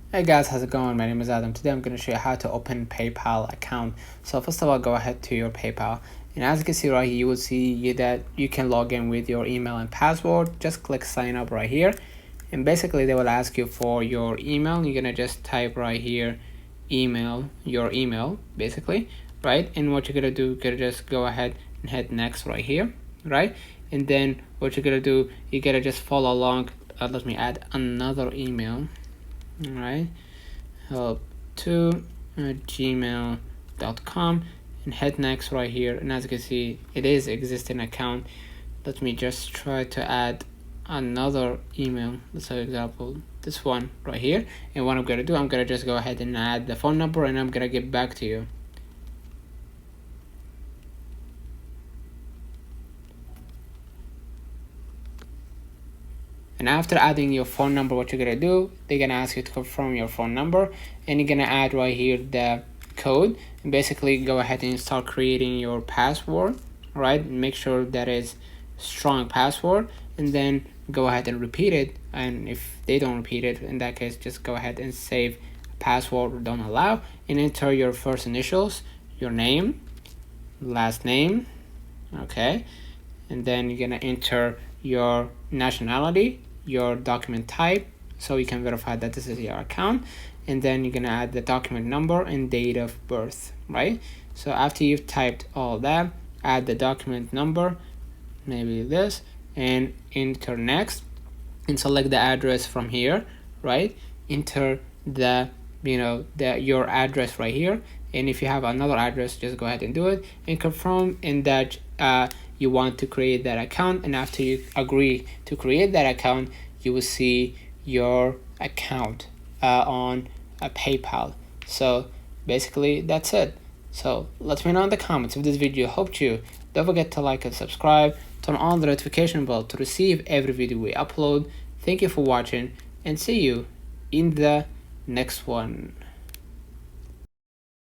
Hey guys, how's it going? My name is Adam. Today I'm going to show you how to open PayPal account. So first of all, go ahead to your PayPal, and as you can see right here, you will see that you can log in with your email and password. Just click sign up right here, and basically they will ask you for your email. You're gonna just type right here your email basically, right? And what you're gonna do, you're gonna just go ahead and hit next right here, right? And then what you're gonna do, you gotta just follow along. Let me add another email. All right, help to gmail.com, and hit next right here. And as you can see, it is existing account. Let me just try to add another email. Let's say example this one right here, and what I'm gonna do, I'm gonna just go ahead and add the phone number, and I'm gonna get back to you. And after adding your phone number, what you're gonna do, they're gonna ask you to confirm your phone number, and you're gonna add right here the code, and basically go ahead and start creating your password, right? Make sure that is strong password, and then go ahead and repeat it. And if they don't repeat it, in that case, just go ahead and save password or don't allow, and enter your first initials, your name, last name, okay, and then you're gonna enter your nationality, your document type, so you can verify that this is your account, and then you're gonna add the document number and date of birth, right? So after you've typed all that, add the document number, maybe this, and enter next, and select the address from here, right? Enter the your address right here, and if you have another address, just go ahead and do it, and confirm in that you want to create that account. And after you agree to create that account, you will see your account on PayPal. So basically that's it. So let me know in the comments if this video helped you. Don't forget to like and subscribe, turn on the notification bell to receive every video we upload. Thank you for watching, and see you in the next one.